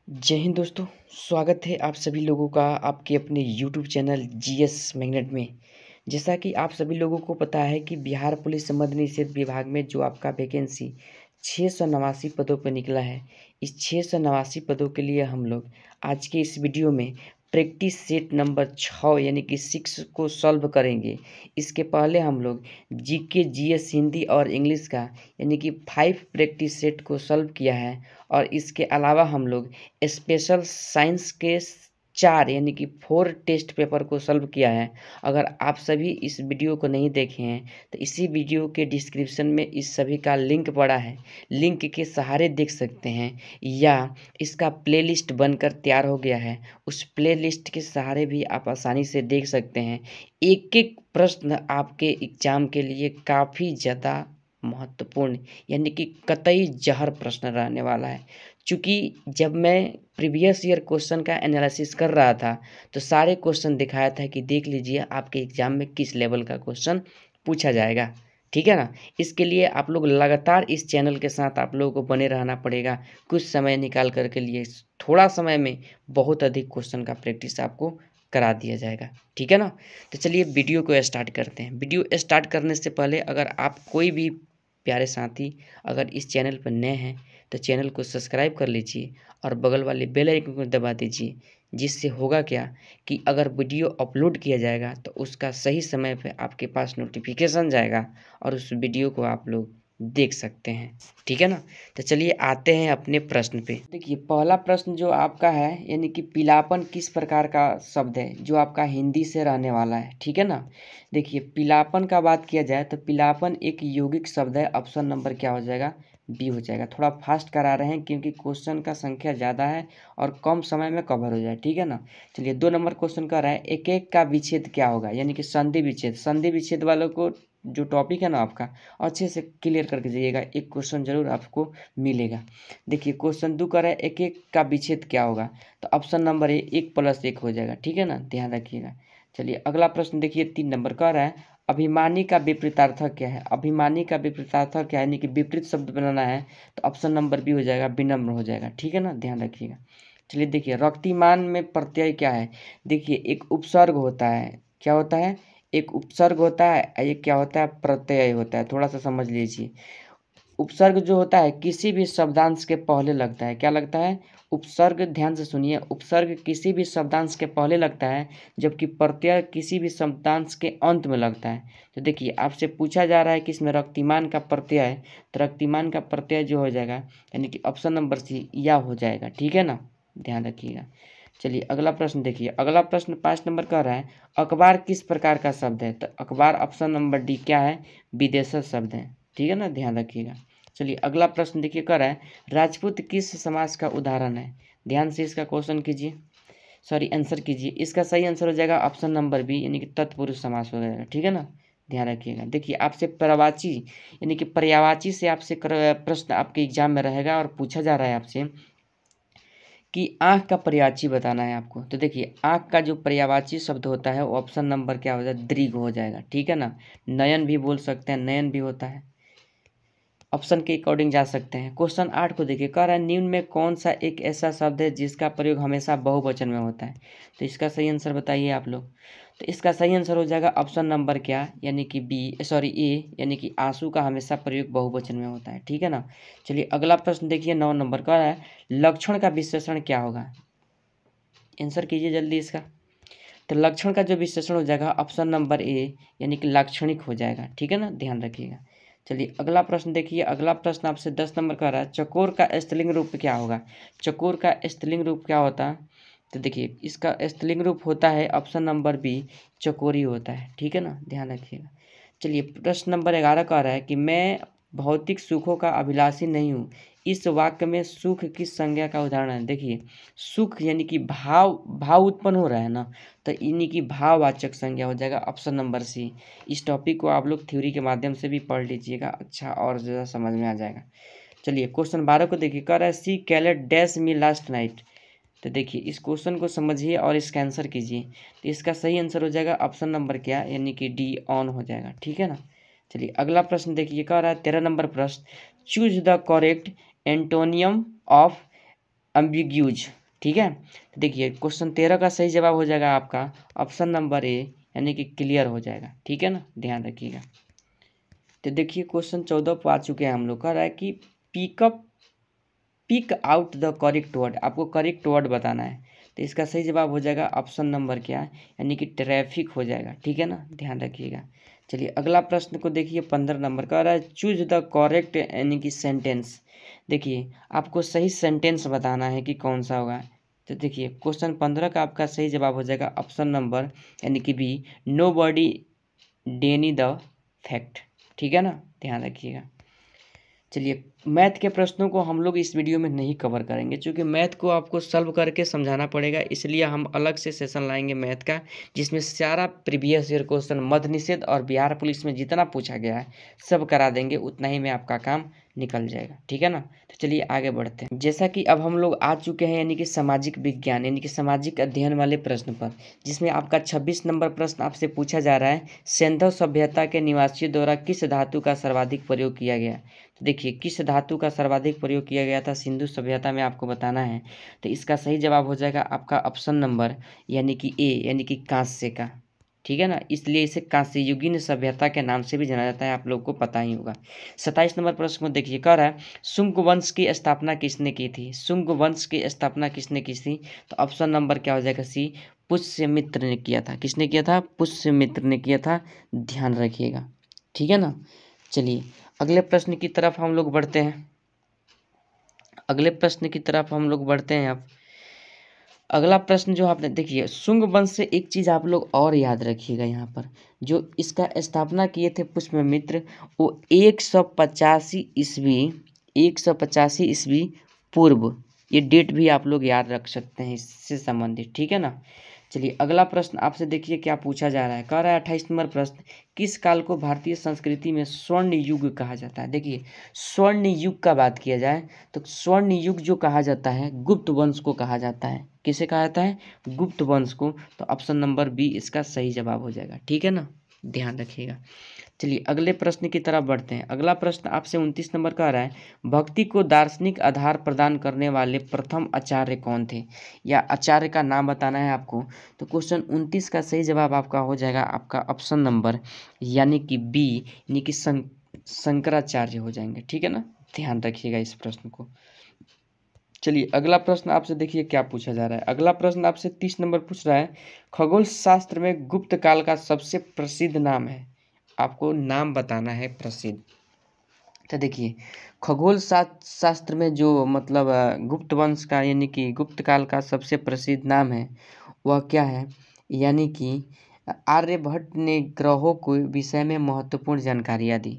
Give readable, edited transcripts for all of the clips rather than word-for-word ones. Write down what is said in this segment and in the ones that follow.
जय हिंद दोस्तों। स्वागत है आप सभी लोगों का आपके अपने यूट्यूब चैनल जीएस मैग्नेट में। जैसा कि आप सभी लोगों को पता है कि बिहार पुलिस मद्य निषेध विभाग में जो आपका वैकेंसी 689 पदों पर निकला है, इस 689 पदों के लिए हम लोग आज के इस वीडियो में प्रैक्टिस सेट नंबर 6 यानी कि 6 को सॉल्व करेंगे। इसके पहले हम लोग जीके, जीएस, हिंदी और इंग्लिश का यानी कि 5 प्रैक्टिस सेट को सॉल्व किया है और इसके अलावा हम लोग स्पेशल साइंस के 4 यानी कि 4 टेस्ट पेपर को सॉल्व किया है। अगर आप सभी इस वीडियो को नहीं देखे हैं तो इसी वीडियो के डिस्क्रिप्शन में इस सभी का लिंक पड़ा है, लिंक के सहारे देख सकते हैं, या इसका प्लेलिस्ट बनकर तैयार हो गया है, उस प्लेलिस्ट के सहारे भी आप आसानी से देख सकते हैं। एक एक प्रश्न आपके एग्जाम के लिए काफ़ी ज़्यादा महत्वपूर्ण यानी कि कतई जहर प्रश्न रहने वाला है। चूँकि जब मैं प्रीवियस ईयर क्वेश्चन का एनालिसिस कर रहा था तो सारे क्वेश्चन दिखाया था कि देख लीजिए आपके एग्जाम में किस लेवल का क्वेश्चन पूछा जाएगा, ठीक है ना। इसके लिए आप लोग लगातार इस चैनल के साथ आप लोगों को बने रहना पड़ेगा। कुछ समय निकाल कर के लिए थोड़ा समय में बहुत अधिक क्वेश्चन का प्रैक्टिस आपको करा दिया जाएगा, ठीक है ना। तो चलिए वीडियो को स्टार्ट करते हैं। वीडियो स्टार्ट करने से पहले अगर आप कोई भी प्यारे साथी अगर इस चैनल पर नए हैं तो चैनल को सब्सक्राइब कर लीजिए और बगल वाले बेल आइकन को दबा दीजिए, जिससे होगा क्या कि अगर वीडियो अपलोड किया जाएगा तो उसका सही समय पे आपके पास नोटिफिकेशन जाएगा और उस वीडियो को आप लोग देख सकते हैं, ठीक है ना। तो चलिए आते हैं अपने प्रश्न पे। देखिए पहला प्रश्न जो आपका है यानी कि पीलापन किस प्रकार का शब्द है, जो आपका हिंदी से रहने वाला है, ठीक है ना। देखिए पीलापन का बात किया जाए तो पीलापन एक यौगिक शब्द है। ऑप्शन नंबर क्या हो जाएगा, बी हो जाएगा। थोड़ा फास्ट करा रहे हैं क्योंकि क्वेश्चन का संख्या ज़्यादा है और कम समय में कवर हो जाए, ठीक है ना। चलिए 2 नंबर क्वेश्चन कर रहा है एक एक का विच्छेद क्या होगा, यानी कि संधि विच्छेद। संधि विच्छेद वालों को जो टॉपिक है ना आपका अच्छे से क्लियर करके जाइएगा, एक क्वेश्चन जरूर आपको मिलेगा। देखिए क्वेश्चन 2 कर रहा है एक एक का विच्छेद क्या होगा, तो ऑप्शन नंबर ए 1 + 1 हो जाएगा, ठीक है ना, ध्यान रखिएगा। चलिए अगला प्रश्न देखिए 3 नंबर कह रहा है अभिमानी का विपरीतार्थक क्या है। अभिमानी का विपरीतार्थक क्या है, यानी कि विपरीत शब्द बनाना है, तो ऑप्शन नंबर बी हो जाएगा, विनम्र हो जाएगा, ठीक है ना, ध्यान रखिएगा। चलिए देखिए रक्तिमान में प्रत्यय क्या है। देखिए एक उपसर्ग होता है, क्या होता है, एक उपसर्ग होता है, एक क्या होता है, प्रत्यय होता है। थोड़ा सा समझ लीजिए, उपसर्ग जो होता है किसी भी शब्दांश के पहले लगता है, क्या लगता है, उपसर्ग। ध्यान से सुनिए, उपसर्ग किसी भी शब्दांश के पहले लगता है, जबकि प्रत्यय किसी भी शब्दांश के अंत में लगता है। तो देखिए आपसे पूछा जा रहा है कि इसमें रक्तिमान का प्रत्यय है, तो रक्तिमान का प्रत्यय जो हो जाएगा यानी कि ऑप्शन नंबर सी या हो जाएगा, ठीक है ना, ध्यान रखिएगा। चलिए अगला प्रश्न देखिए, अगला प्रश्न 5 नंबर कह रहा है अखबार किस प्रकार का शब्द है, तो अखबार ऑप्शन नंबर डी क्या है, विदेशज शब्द है, ठीक है ना, ध्यान रखिएगा। चलिए अगला प्रश्न देखिए कर रहा है राजपूत किस समाज का उदाहरण है। ध्यान से इसका क्वेश्चन कीजिए, सॉरी आंसर कीजिए। इसका सही आंसर हो जाएगा ऑप्शन नंबर बी यानी कि तत्पुरुष समास हो जाएगा, ठीक है ना, ध्यान रखिएगा। देखिए आपसे प्रवाची यानी कि पर्यायवाची से आपसे प्रश्न आपके एग्जाम में रहेगा और पूछा जा रहा है आपसे कि आँख का पर्यायवाची बताना है आपको। तो देखिए आँख का जो पर्यायवाची शब्द होता है वो ऑप्शन नंबर क्या हो जाएगा, दीर्घ हो जाएगा, ठीक है ना। नयन भी बोल सकते हैं, नयन भी होता है, ऑप्शन के अकॉर्डिंग जा सकते हैं। क्वेश्चन 8 को देखिए कह रहा है निम्न में कौन सा एक ऐसा शब्द है जिसका प्रयोग हमेशा बहुवचन में होता है। तो इसका सही आंसर बताइए आप लोग। तो इसका सही आंसर हो जाएगा ऑप्शन नंबर क्या, यानी कि बी, सॉरी ए, यानी कि आंसू का हमेशा प्रयोग बहुवचन में होता है, ठीक है ना। चलिए अगला प्रश्न देखिए 9 नंबर का है लक्षण का विश्लेषण क्या होगा। आंसर कीजिए जल्दी इसका। तो लक्षण का जो विश्लेषण हो जाएगा ऑप्शन नंबर ए यानी कि लाक्षणिक हो जाएगा, ठीक है ना, ध्यान रखिएगा। चलिए अगला प्रश्न देखिए, अगला प्रश्न आपसे 10 नंबर का रहा है चकोर का स्त्रीलिंग रूप क्या होगा। चकोर का स्त्रीलिंग रूप क्या होता है, तो देखिए इसका स्त्रीलिंग रूप होता है ऑप्शन नंबर बी चकोरी होता है, ठीक है ना, ध्यान रखिएगा। चलिए प्रश्न नंबर 11 का रहा है कि मैं भौतिक सुखों का अभिलाषी नहीं हूँ। इस वाक्य में सुख किस संज्ञा का उदाहरण है। देखिए सुख यानी कि भाव, भाव उत्पन्न हो रहा है ना, तो इन्हीं की भाववाचक संज्ञा हो जाएगा ऑप्शन नंबर सी। इस टॉपिक को आप लोग थ्योरी के माध्यम से भी पढ़ लीजिएगा, अच्छा और ज़्यादा समझ में आ जाएगा। चलिए क्वेश्चन 12 को देखिए कह रहा है सी कैलेट डैश मी लास्ट नाइट। तो देखिए इस क्वेश्चन को समझिए और इसका आंसर कीजिए। तो इसका सही आंसर हो जाएगा ऑप्शन नंबर क्या, यानी कि डी ऑन हो जाएगा, ठीक है ना। चलिए अगला प्रश्न देखिए कह रहा है 13 नंबर प्रश्न choose the correct antonym of ambiguous. ठीक है, तो देखिए क्वेश्चन 13 का सही जवाब हो जाएगा आपका ऑप्शन नंबर ए, यानी कि क्लियर हो जाएगा। ठीक है ना, ध्यान रखिएगा। तो देखिए क्वेश्चन 14 पर आ चुके हैं हम लोग। कह रहा है कि pick out the correct word, आपको करेक्ट वर्ड बताना है। तो इसका सही जवाब हो जाएगा ऑप्शन नंबर क्या है, यानी कि ट्रैफिक हो जाएगा। ठीक है ना, ध्यान रखिएगा। चलिए अगला प्रश्न को देखिए, 15 नंबर का रहा है चूज द करेक्ट यानी कि सेंटेंस। देखिए आपको सही सेंटेंस बताना है कि कौन सा होगा। तो देखिए क्वेश्चन 15 का आपका सही जवाब हो जाएगा ऑप्शन नंबर यानी कि B, nobody deny the fact. ठीक है ना, ध्यान रखिएगा। चलिए मैथ के प्रश्नों को हम लोग इस वीडियो में नहीं कवर करेंगे, क्योंकि मैथ को आपको सॉल्व करके समझाना पड़ेगा, इसलिए हम अलग से सेशन लाएंगे मैथ का, जिसमें सारा प्रीवियस ईयर क्वेश्चन मद्य निषेध और बिहार पुलिस में जितना पूछा गया है सब करा देंगे, उतना ही में आपका काम निकल जाएगा। ठीक है ना, तो चलिए आगे बढ़ते हैं। जैसा कि अब हम लोग आ चुके हैं यानी कि सामाजिक विज्ञान यानी कि सामाजिक अध्ययन वाले प्रश्न पर, जिसमें आपका 26 नंबर प्रश्न आपसे पूछा जा रहा है, सिंधु सभ्यता के निवासियों द्वारा किस धातु का सर्वाधिक प्रयोग किया गया। तो देखिए किस धातु का सर्वाधिक प्रयोग किया गया था सिंधु सभ्यता में, आपको बताना है। तो इसका सही जवाब हो जाएगा आपका ऑप्शन नंबर यानी कि ए, यानी कि कांस्य का। ठीक है ना, इसलिए इसे कांस्ययुगीन सभ्यता के नाम से भी जाना जाता है, आप लोगों को पता ही होगा। 27 नंबर प्रश्न को देखिए, कह रहा है शुंग वंश की स्थापना किसने की थी। शुंग वंश की स्थापना किसने की थी, तो ऑप्शन नंबर क्या हो जाएगा सी, पुष्यमित्र ने किया था। किसने किया था, पुष्यमित्र ने किया था, ध्यान रखिएगा। ठीक है ना, चलिए अगले प्रश्न की तरफ हम लोग बढ़ते हैं। अगले प्रश्न की तरफ हम लोग बढ़ते हैं। अब अगला प्रश्न जो आपने देखिए, शुंग वंश से एक चीज़ आप लोग और याद रखिएगा, यहाँ पर जो इसका स्थापना किए थे पुष्यमित्र, वो 185 ईस्वी 185 ईस्वी पूर्व, ये डेट भी आप लोग याद रख सकते हैं इससे संबंधित। ठीक है ना, चलिए अगला प्रश्न आपसे देखिए क्या पूछा जा रहा है। कह रहा है 28 नंबर प्रश्न, किस काल को भारतीय संस्कृति में स्वर्ण युग कहा जाता है। देखिए स्वर्ण युग का बात किया जाए तो स्वर्ण युग जो कहा जाता है गुप्त वंश को कहा जाता है। किसे कहा जाता है, गुप्त वंश को। तो ऑप्शन नंबर बी इसका सही जवाब हो जाएगा। ठीक है ना, ध्यान रखिएगा। चलिए अगले प्रश्न की तरफ बढ़ते हैं। अगला प्रश्न आपसे 29 नंबर का आ रहा है, भक्ति को दार्शनिक आधार प्रदान करने वाले प्रथम आचार्य कौन थे, या आचार्य का नाम बताना है आपको। तो क्वेश्चन 29 का सही जवाब आपका हो जाएगा आपका ऑप्शन नंबर यानी कि बी, यानी कि शंकराचार्य हो जाएंगे। ठीक है ना, ध्यान रखिएगा इस प्रश्न को। चलिए अगला प्रश्न आपसे देखिए क्या पूछा जा रहा है। अगला प्रश्न आपसे 30 नंबर पूछ रहा है, खगोल शास्त्र में गुप्त काल का सबसे प्रसिद्ध नाम है, आपको नाम बताना है प्रसिद्ध। तो देखिए खगोल शास्त्र में जो मतलब गुप्त वंश का यानी कि गुप्त काल का सबसे प्रसिद्ध नाम है वह क्या है, यानी कि आर्यभट्ट ने ग्रहों को विषय में महत्वपूर्ण जानकारियाँ दी,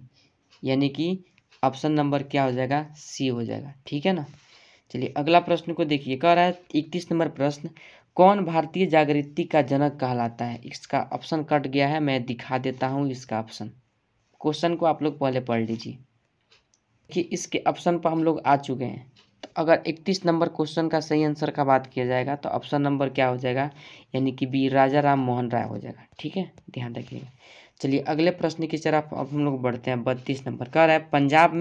यानी कि ऑप्शन नंबर क्या हो जाएगा, सी हो जाएगा। ठीक है ना, चलिए अगला प्रश्न को देखिए। कह रहा है 31 नंबर प्रश्न, कौन भारतीय जागृति का जनक कहलाता है। इसका ऑप्शन कट गया है, मैं दिखा देता हूँ इसका ऑप्शन। क्वेश्चन को आप लोग पहले पढ़ लीजिए कि इसके ऑप्शन पर हम लोग आ चुके हैं। तो अगर 31 नंबर क्वेश्चन का सही आंसर का बात किया जाएगा तो ऑप्शन नंबर क्या हो जाएगा, यानी कि बी, राजा राम मोहन राय हो जाएगा। ठीक है, ध्यान रखिएगा। चलिए अगले प्रश्न की तरफ अब हम लोग बढ़ते हैं। 32 नंबर कह रहा है, पंजाब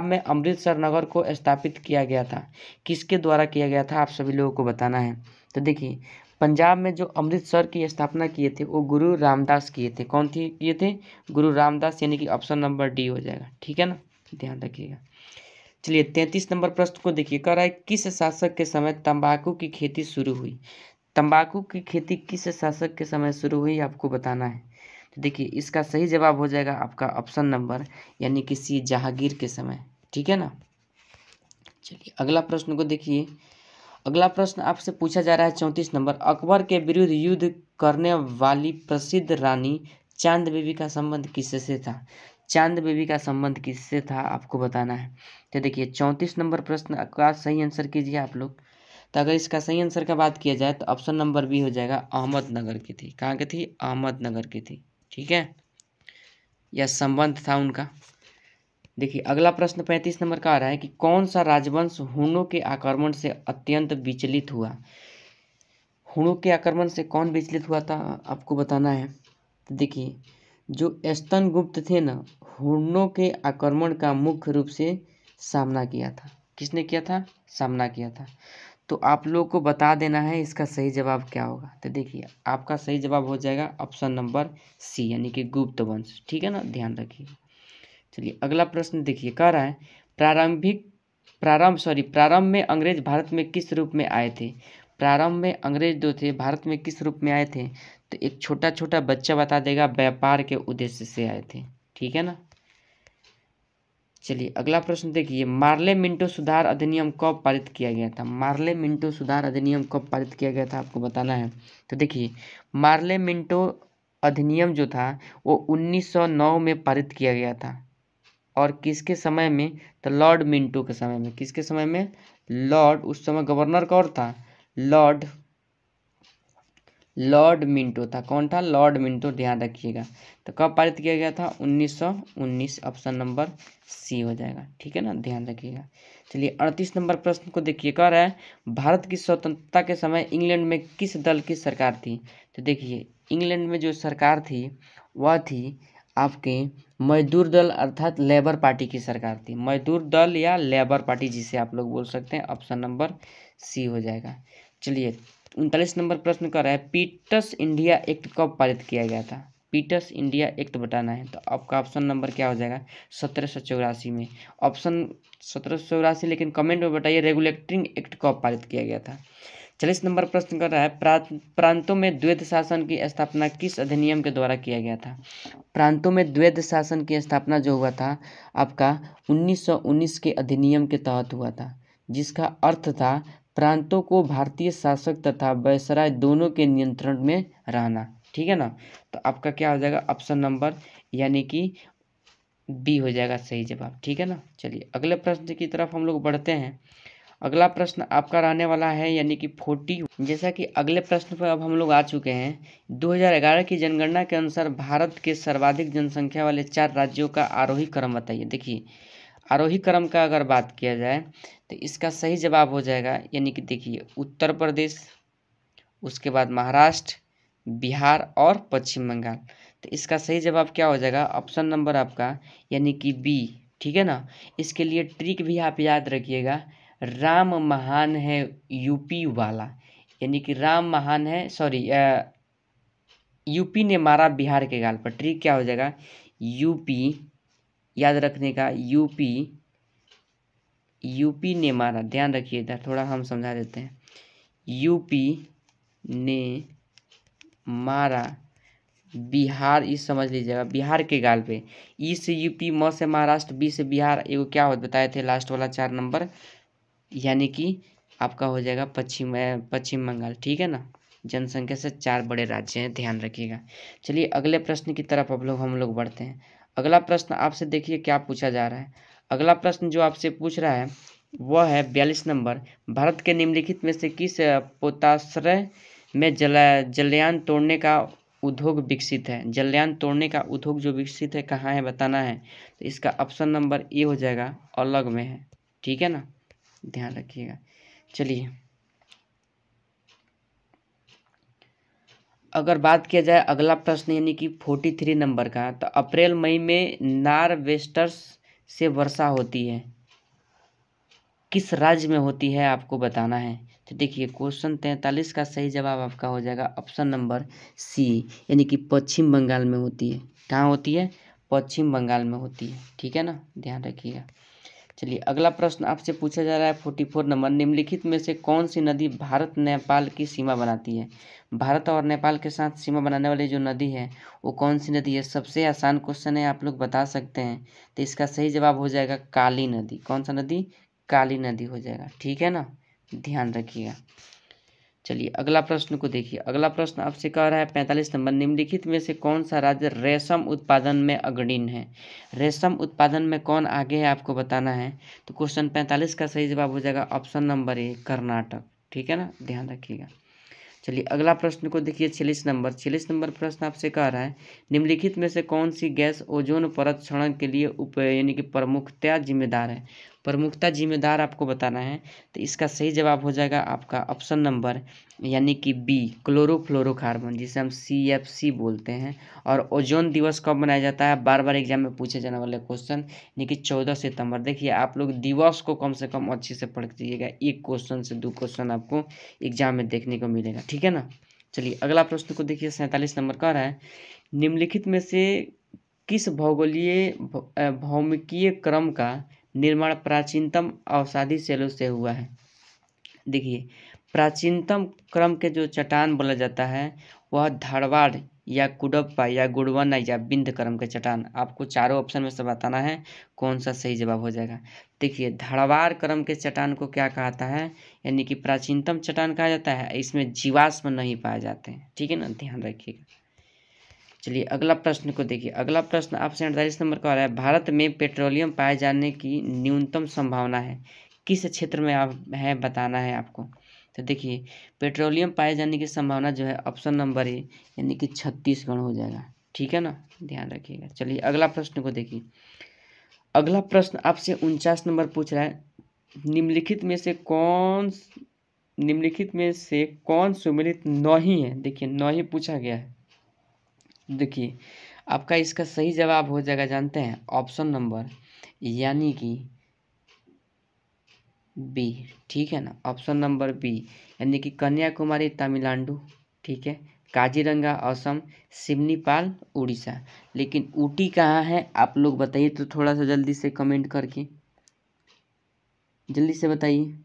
में अमृतसर नगर को स्थापित किया गया था, किसके द्वारा किया गया था, आप सभी लोगों को बताना है। तो देखिए पंजाब में जो अमृतसर की स्थापना किए थे वो गुरु रामदास किए थे। कौन थे किए थे, गुरु रामदास, यानी कि ऑप्शन नंबर डी हो जाएगा। ठीक है ना, ध्यान रखिएगा। चलिए 33 नंबर प्रश्न को देखिए। कह रहा है किस शासक के समय तंबाकू की खेती शुरू हुई। तंबाकू की खेती किस शासक के समय शुरू हुई, आपको बताना है। तो देखिए इसका सही जवाब हो जाएगा आपका ऑप्शन नंबर यानी कि सी, जहांगीर के समय। ठीक है ना, चलिए अगला प्रश्न को देखिए। अगला प्रश्न आपसे पूछा जा रहा है 34 नंबर, अकबर के विरुद्ध युद्ध करने वाली प्रसिद्ध रानी चांद बीबी का संबंध किससे था। चांद बीबी का संबंध किससे था, आपको बताना है। तो देखिए 34 नंबर प्रश्न का सही आंसर कीजिए आप लोग। तो अगर इसका सही आंसर का बात किया जाए तो ऑप्शन नंबर बी हो जाएगा, अहमदनगर की थी। कहाँ की थी, अहमदनगर की थी। ठीक है, यह संबंध था उनका। देखिए अगला प्रश्न 35 नंबर का आ रहा है कि कौन सा राजवंश हुनों के आक्रमण से अत्यंत विचलित हुआ। हुनों के आक्रमण से कौन विचलित हुआ था, आपको बताना है। देखिए जो स्तनगुप्त थे ना, हुनों के आक्रमण का मुख्य रूप से सामना किया था। किसने किया था? सामना किया था। तो आप लोग को बता देना है इसका सही जवाब क्या होगा। तो देखिए आपका सही जवाब हो जाएगा ऑप्शन नंबर सी, यानी कि गुप्त वंश। ठीक है ना, ध्यान रखिए। चलिए अगला प्रश्न देखिए, कह रहा है प्रारंभ में अंग्रेज भारत में किस रूप में आए थे? प्रारंभ में अंग्रेज जो थे भारत में किस रूप में आए थे? तो एक छोटा छोटा बच्चा बता देगा, व्यापार के उद्देश्य से आए थे। ठीक है ना। चलिए अगला प्रश्न देखिए, मार्ले मिंटो सुधार अधिनियम कब पारित किया गया था? मार्ले मिंटो सुधार अधिनियम कब पारित किया गया था आपको बताना है। तो देखिए मार्ले मिंटो अधिनियम जो था वो 1909 में पारित किया गया था। और किसके समय में? तो लॉर्ड मिंटो के समय में। किसके समय में? लॉर्ड, उस समय गवर्नर कौन था? लॉर्ड मिंटो था। कौन था? लॉर्ड मिंटो, ध्यान रखिएगा। तो कब पारित किया गया था? 1919, ऑप्शन नंबर सी हो जाएगा। ठीक है ना, ध्यान रखिएगा। चलिए 38 नंबर प्रश्न को देखिए, कह रहा है भारत की स्वतंत्रता के समय इंग्लैंड में किस दल की सरकार थी? तो देखिए इंग्लैंड में जो सरकार थी वह थी आपके मजदूर दल अर्थात लेबर पार्टी की सरकार थी। मजदूर दल या लेबर पार्टी जिसे आप लोग बोल सकते हैं, ऑप्शन नंबर सी हो जाएगा। चलिए 39 नंबर प्रश्न कर रहा है, पीटर्स इंडिया एक्ट कब पारित किया गया था? पीटर्स इंडिया एक्ट बताना है। तो आपका ऑप्शन नंबर क्या हो जाएगा? 1784 में। ऑप्शन 1784, लेकिन कमेंट में बताइए रेगुलेटिंग एक्ट कब पारित किया गया था। 40 नंबर प्रश्न कर रहा है, प्रांतों में द्वैध शासन की स्थापना किस अधिनियम के द्वारा किया गया था? प्रांतों में द्वैध शासन की स्थापना जो हुआ था आपका 1919 के अधिनियम के तहत हुआ था, जिसका अर्थ था प्रांतों को भारतीय शासक तथा वायसराय दोनों के नियंत्रण में रहना। ठीक है ना। तो आपका क्या हो जाएगा? ऑप्शन नंबर यानी कि बी हो जाएगा सही जवाब। ठीक है ना। चलिए अगले प्रश्न की तरफ हम लोग बढ़ते हैं। अगला प्रश्न आपका रहने वाला है यानी कि 40। जैसा कि अगले प्रश्न पर अब हम लोग आ चुके हैं। 2011 की जनगणना के अनुसार भारत के सर्वाधिक जनसंख्या वाले 4 राज्यों का आरोही क्रम बताइए। देखिए आरोही क्रम का अगर बात किया जाए तो इसका सही जवाब हो जाएगा यानी कि देखिए उत्तर प्रदेश, उसके बाद महाराष्ट्र, बिहार और पश्चिम बंगाल। तो इसका सही जवाब क्या हो जाएगा? ऑप्शन नंबर आपका यानी कि बी। ठीक है ना। इसके लिए ट्रिक भी आप याद रखिएगा, राम महान है यूपी वाला, यानी कि राम महान है, सॉरी यूपी ने मारा बिहार के गाल पर। ट्रिक क्या हो जाएगा? यूपी, याद रखने का, यूपी ने मारा, ध्यान रखिए इधर थोड़ा हम समझा देते हैं। यूपी ने मारा बिहार, इस समझ लीजिएगा, बिहार के गाल पे। ई से यूपी, म से महाराष्ट्र, बी से बिहार, एगो क्या हो बताए थे लास्ट वाला 4 नंबर, यानी कि आपका हो जाएगा पश्चिम बंगाल। ठीक है ना। जनसंख्या से 4 बड़े राज्य हैं, ध्यान रखिएगा। चलिए अगले प्रश्न की तरफ हम लोग बढ़ते हैं। अगला प्रश्न आपसे देखिए क्या पूछा जा रहा है। अगला प्रश्न जो आपसे पूछ रहा है वह है 42 नंबर, भारत के निम्नलिखित में से किस पोताश्रय में जलयान तोड़ने का उद्योग विकसित है? जलयान तोड़ने का उद्योग जो विकसित है कहाँ है बताना है। तो इसका ऑप्शन नंबर ए हो जाएगा, अलग में है। ठीक है ना, ध्यान रखिएगा। चलिए अगर बात किया जाए अगला प्रश्न यानी कि 43 नंबर का, तो अप्रैल मई में नॉर्वेस्टर्स से वर्षा होती है, किस राज्य में होती है आपको बताना है। तो देखिए क्वेश्चन 43 का सही जवाब आपका हो जाएगा ऑप्शन नंबर सी, यानी कि पश्चिम बंगाल में होती है। कहाँ होती है? पश्चिम बंगाल में होती है। ठीक है ना, ध्यान रखिएगा। चलिए अगला प्रश्न आपसे पूछा जा रहा है 44 नंबर, निम्नलिखित में से कौन सी नदी भारत नेपाल की सीमा बनाती है? भारत और नेपाल के साथ सीमा बनाने वाली जो नदी है वो कौन सी नदी है? सबसे आसान क्वेश्चन है, आप लोग बता सकते हैं। तो इसका सही जवाब हो जाएगा काली नदी। कौन सा नदी? काली नदी हो जाएगा। ठीक है ना, ध्यान रखिएगा। चलिए अगला प्रश्न को देखिए। अगला प्रश्न आपसे कह रहा है 45 नंबर, निम्नलिखित में से कौन सा राज्य रेशम उत्पादन में अग्रणी है? रेशम उत्पादन में कौन आगे है आपको बताना है। तो क्वेश्चन 45 का सही जवाब हो जाएगा ऑप्शन नंबर ए, कर्नाटक। ठीक है ना, ध्यान रखिएगा। चलिए अगला प्रश्न को देखिए 46 नंबर प्रश्न आपसे कह रहा है, निम्नलिखित में से कौन सी गैस ओजोन परत क्षरण के लिए यानी कि प्रमुखतया जिम्मेदार है? प्रमुखता जिम्मेदार आपको बताना है। तो इसका सही जवाब हो जाएगा आपका ऑप्शन नंबर यानी कि बी, क्लोरोफ्लोरोकार्बन, जिसे हम CFC बोलते हैं। और ओजोन दिवस कब मनाया जाता है? बार बार एग्जाम में पूछे जाने वाले क्वेश्चन, यानी कि 14 सितंबर। देखिए आप लोग दिवस को कम से कम अच्छे से पढ़ लीजिएगा, एक क्वेश्चन से 2 क्वेश्चन आपको एग्जाम में देखने को मिलेगा, ठीक है ना। चलिए अगला प्रश्न को देखिए, 47 नंबर का रहा है, निम्नलिखित में से किस भौमिकीय क्रम का निर्माण प्राचीनतम अवसादी सेलों से हुआ है? देखिए प्राचीनतम क्रम के जो चट्टान बोला जाता है वह धारवाड़ या कुडप्पा या गुड़वना या विंध्य क्रम के चट्टान। आपको चारों ऑप्शन में से बताना है कौन सा सही जवाब हो जाएगा। देखिए धारवाड़ क्रम के चट्टान को क्या कहता है, यानी कि प्राचीनतम चट्टान कहा जाता है। इसमें जीवाश्म नहीं पाए जाते हैं, ठीक है ना, ध्यान रखिएगा। चलिए अगला प्रश्न को देखिए, अगला प्रश्न आपसे 48 नंबर का आ रहा है, भारत में पेट्रोलियम पाए जाने की न्यूनतम संभावना है, किस क्षेत्र में आप है बताना है आपको। तो देखिए पेट्रोलियम पाए जाने की संभावना जो है ऑप्शन नंबर ए यानी कि छत्तीसगढ़ हो जाएगा, ठीक है ना, ध्यान रखिएगा। चलिए अगला प्रश्न को देखिए, अगला प्रश्न आपसे 49 नंबर पूछ रहा है, निम्नलिखित में से कौन सुमेलित नहीं है। देखिए नहीं पूछा गया है। देखिए आपका इसका सही जवाब हो जाएगा, जानते हैं, ऑप्शन नंबर यानी कि बी, ठीक है ना, ऑप्शन नंबर बी यानी कि कन्याकुमारी तमिलनाडु, ठीक है, काजीरंगा असम, सिमनीपाल उड़ीसा। लेकिन ऊटी कहाँ है आप लोग बताइए तो, थोड़ा सा जल्दी से कमेंट करके जल्दी से बताइए।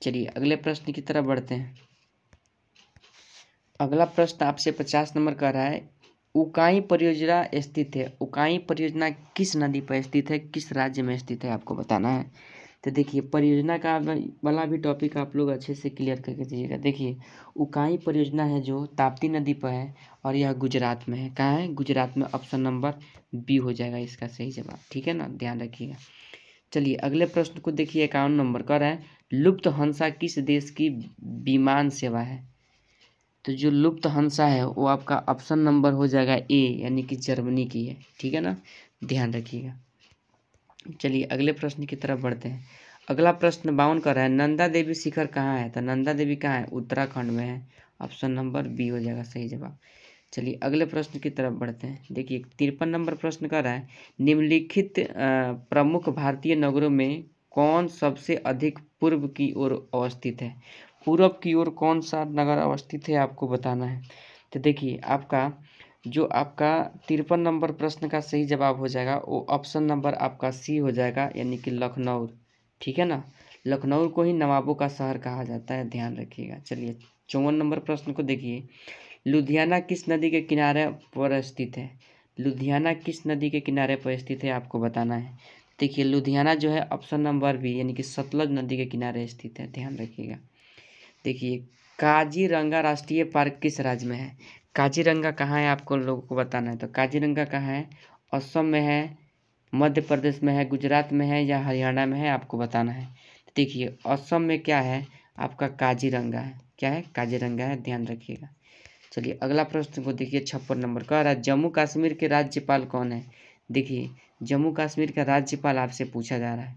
चलिए अगले प्रश्न की तरफ बढ़ते हैं। अगला प्रश्न आपसे 50 नंबर का रहा है, उकाई परियोजना स्थित है। उकाई परियोजना किस नदी पर स्थित है, किस राज्य में स्थित है, आपको बताना है। तो देखिए परियोजना का वाला भी टॉपिक आप लोग अच्छे से क्लियर करके दीजिएगा। देखिए उकाई परियोजना है जो ताप्ती नदी पर है और यह गुजरात में है। कहाँ है? गुजरात में। ऑप्शन नंबर बी हो जाएगा इसका सही जवाब, ठीक है ना, ध्यान रखिएगा। चलिए अगले प्रश्न को देखिए, 51 नंबर का है, लुप्त हंसा किस देश की विमान सेवा है। तो जो लुप्त हंसा है वो आपका ऑप्शन नंबर हो जाएगा ए यानी कि जर्मनी की है, ठीक है ना, ध्यान रखिएगा। चलिए अगले प्रश्न की तरफ बढ़ते हैं। अगला प्रश्न 52 का रहा है, नंदा देवी शिखर कहाँ है। तो नंदा देवी कहाँ है? उत्तराखंड में है। ऑप्शन नंबर बी हो जाएगा सही जवाब। चलिए अगले प्रश्न की तरफ बढ़ते हैं। देखिए 53 नंबर प्रश्न का रहा है, निम्नलिखित प्रमुख भारतीय नगरों में कौन सबसे अधिक पूर्व की ओर अवस्थित है। पूर्व की ओर कौन सा नगर अवस्थित है आपको बताना है। तो देखिए आपका 53 नंबर प्रश्न का सही जवाब हो जाएगा वो ऑप्शन नंबर आपका सी हो जाएगा यानी कि लखनऊ, ठीक है ना। लखनऊ को ही नवाबों का शहर कहा जाता है, ध्यान रखिएगा। चलिए 54 नंबर प्रश्न को देखिए, लुधियाना किस नदी के किनारे पर स्थित है। लुधियाना किस नदी के किनारे पर स्थित है आपको बताना है। देखिए लुधियाना जो है ऑप्शन नंबर बी यानी कि सतलज नदी के किनारे स्थित है, ध्यान रखिएगा। देखिए काजीरंगा राष्ट्रीय पार्क किस राज्य में है। काजीरंगा कहाँ है आपको लोगों को बताना है। तो काजीरंगा कहाँ है? असम में है, मध्य प्रदेश में है, गुजरात में है या हरियाणा में है, आपको बताना है। देखिए असम में क्या है आपका काजीरंगा है। क्या है? काजीरंगा है, ध्यान रखिएगा। चलिए अगला प्रश्न को देखिए, 56 नंबर का रहा है, जम्मू कश्मीर के राज्यपाल कौन है। देखिए जम्मू कश्मीर का राज्यपाल आपसे पूछा जा रहा है,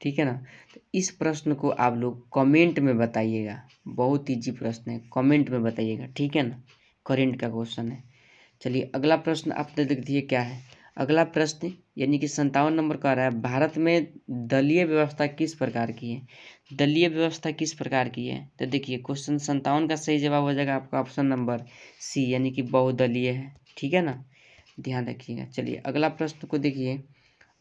ठीक है ना। तो इस प्रश्न को आप लोग कमेंट में बताइएगा, बहुत इजी प्रश्न है, कमेंट में बताइएगा, ठीक है ना, करेंट का क्वेश्चन है। चलिए अगला प्रश्न आप देख देखिए क्या है। अगला प्रश्न यानी कि 57 नंबर का आ रहा है, भारत में दलीय व्यवस्था किस प्रकार की है। दलीय व्यवस्था किस प्रकार की है। तो देखिए क्वेश्चन 57 का सही जवाब हो जाएगा आपका ऑप्शन नंबर सी यानी कि बहुदलीय है, ठीक है ना, ध्यान रखिएगा। चलिए अगला प्रश्न को देखिए,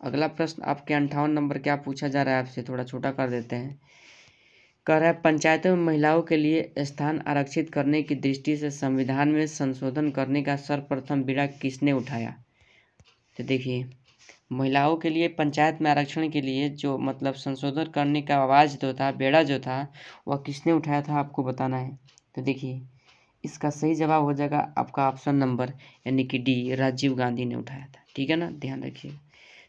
अगला प्रश्न आपके 58 नंबर क्या पूछा जा रहा है आपसे, थोड़ा छोटा कर देते हैं। कह रहा है पंचायतों में महिलाओं के लिए स्थान आरक्षित करने की दृष्टि से संविधान में संशोधन करने का सर्वप्रथम बीड़ा किसने उठाया। तो देखिए महिलाओं के लिए पंचायत में आरक्षण के लिए जो मतलब संशोधन करने का आवाज़ जो था, बेड़ा जो था, वह किसने उठाया था आपको बताना है। तो देखिए इसका सही जवाब हो जाएगा आपका ऑप्शन नंबर यानी कि डी, राजीव गांधी ने उठाया था, ठीक है ना, ध्यान रखिए।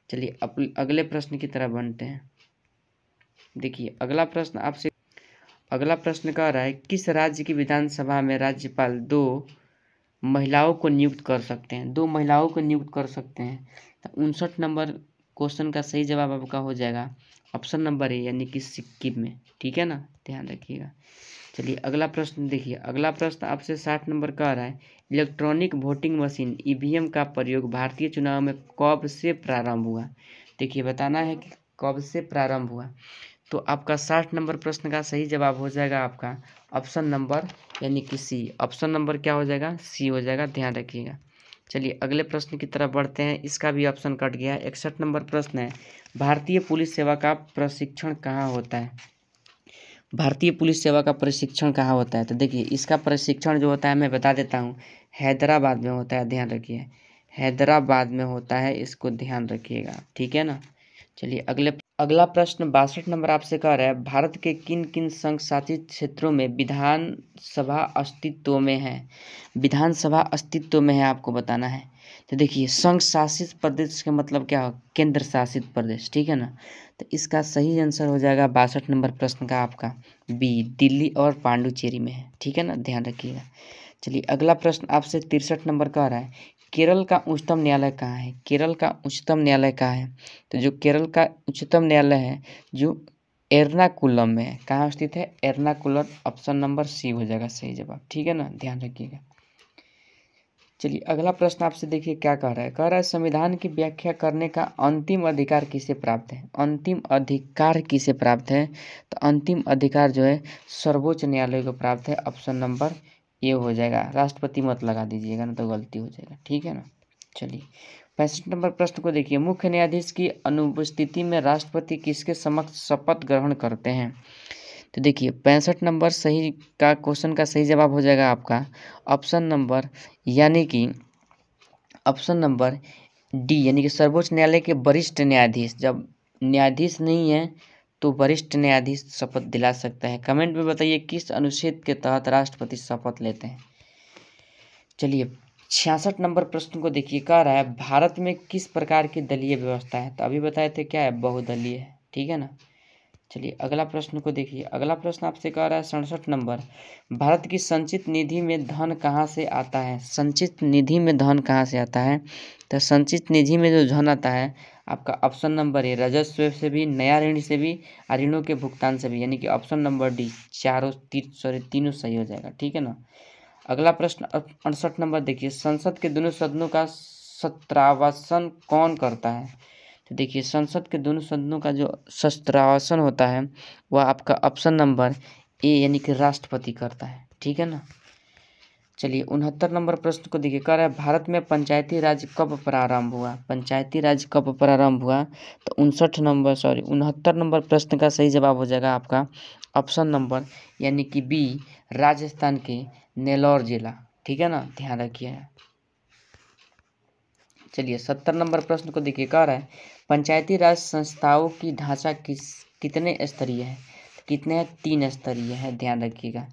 चलिए अगले प्रश्न की तरफ बढ़ते हैं। देखिए अगला प्रश्न कह रहा है, किस राज्य की विधानसभा में राज्यपाल 2 महिलाओं को नियुक्त कर सकते हैं, 2 महिलाओं को नियुक्त कर सकते हैं। तो 59 नंबर क्वेश्चन का सही जवाब आपका हो जाएगा ऑप्शन नंबर ए, यानी कि सिक्किम में। ठीक है ना, ध्यान रखिएगा। चलिए अगला प्रश्न देखिए। अगला प्रश्न आपसे 60 नंबर का आ रहा है, इलेक्ट्रॉनिक वोटिंग मशीन ईवीएम का प्रयोग भारतीय चुनाव में कब से प्रारंभ हुआ। देखिए बताना है कि कब से प्रारंभ हुआ। तो आपका 60 नंबर प्रश्न का सही जवाब हो जाएगा आपका ऑप्शन नंबर यानी कि सी। ऑप्शन नंबर क्या हो जाएगा, सी हो जाएगा, ध्यान रखिएगा। चलिए अगले प्रश्न की तरफ बढ़ते हैं। इसका भी ऑप्शन कट गया है। 61 नंबर प्रश्न है, भारतीय पुलिस सेवा का प्रशिक्षण कहाँ होता है। भारतीय पुलिस सेवा का प्रशिक्षण कहाँ होता है। तो देखिए इसका प्रशिक्षण जो होता है मैं बता देता हूँ, हैदराबाद में होता है, ध्यान रखिए, हैदराबाद में होता है, इसको ध्यान रखिएगा। ठीक है ना। चलिए अगला प्रश्न 62 नंबर आपसे कह रहा है, भारत के किन किन संघ शासित क्षेत्रों में विधानसभा अस्तित्व में है। विधानसभा अस्तित्व में है आपको बताना है। तो देखिए संघ शासित प्रदेश का मतलब क्या हो, केंद्र शासित प्रदेश। ठीक है ना। तो इसका सही आंसर हो जाएगा 62 नंबर प्रश्न का आपका बी, दिल्ली और पांडुचेरी में है। ठीक है ना, ध्यान रखिएगा। चलिए अगला प्रश्न आपसे 63 नंबर का आ रहा है, केरल का उच्चतम न्यायालय कहाँ है। केरल का उच्चतम न्यायालय कहाँ है। तो जो केरल का उच्चतम न्यायालय है जो एर्नाकुलम में है, कहाँ स्थित है, एर्नाकुलम। ऑप्शन नंबर सी हो जाएगा सही जवाब। ठीक है ना, ध्यान रखिएगा। चलिए अगला प्रश्न आपसे देखिए क्या कह रहा है। कह रहा है संविधान की व्याख्या करने का अंतिम अधिकार किसे प्राप्त है। अंतिम अधिकार किसे प्राप्त है। तो अंतिम अधिकार जो है सर्वोच्च न्यायालय को प्राप्त है। ऑप्शन नंबर ए हो जाएगा। राष्ट्रपति मत लगा दीजिएगा ना तो गलती हो जाएगा। ठीक है ना। चलिए 65 नंबर प्रश्न को देखिए, मुख्य न्यायाधीश की अनुपस्थिति में राष्ट्रपति किसके समक्ष शपथ ग्रहण करते हैं। तो देखिए 65 नंबर सही का क्वेश्चन का सही जवाब हो जाएगा आपका ऑप्शन नंबर यानी कि ऑप्शन नंबर डी, यानी कि सर्वोच्च न्यायालय के वरिष्ठ न्यायाधीश। जब न्यायाधीश नहीं है तो वरिष्ठ न्यायाधीश शपथ दिला सकता है। कमेंट में बताइए किस अनुच्छेद के तहत राष्ट्रपति शपथ लेते हैं। चलिए 66 नंबर प्रश्न को देखिए, कह रहा है भारत में किस प्रकार की दलीय व्यवस्था है। तो अभी बताए थे क्या है, बहुदलीय है। ठीक है ना। चलिए अगला प्रश्न को देखिए। अगला प्रश्न आपसे कह रहा है 67 नंबर, भारत की संचित निधि में धन कहाँ से आता है। संचित निधि में धन कहाँ से आता है। तो संचित निधि में जो धन आता है आपका ऑप्शन नंबर ए, राजस्व से भी, नया ऋण से भी, ऋणों के भुगतान से भी, यानी कि ऑप्शन नंबर डी, तीनों सही हो जाएगा। ठीक है ना। अगला प्रश्न 68 नंबर देखिए, संसद के दोनों सदनों का सत्रावसन कौन करता है। तो देखिए संसद के दोनों सदनों का जो सत्रावसन होता है वह आपका ऑप्शन नंबर ए यानी कि राष्ट्रपति करता है। ठीक है ना। चलिए 69 नंबर प्रश्न को देखिए, कह रहा है भारत में पंचायती राज कब प्रारंभ हुआ। पंचायती राज कब प्रारंभ हुआ। तो 69 नंबर प्रश्न का सही जवाब हो जाएगा आपका ऑप्शन नंबर यानी कि बी, राजस्थान के नेल्लौर जिला। ठीक है ना, ध्यान रखिए। चलिए 70 नंबर प्रश्न को देखिए, कह रहा है पंचायती राज संस्थाओं की ढांचा कितने स्तरीय है। कितने हैं, 3 स्तरीय है, ध्यान रखिएगा।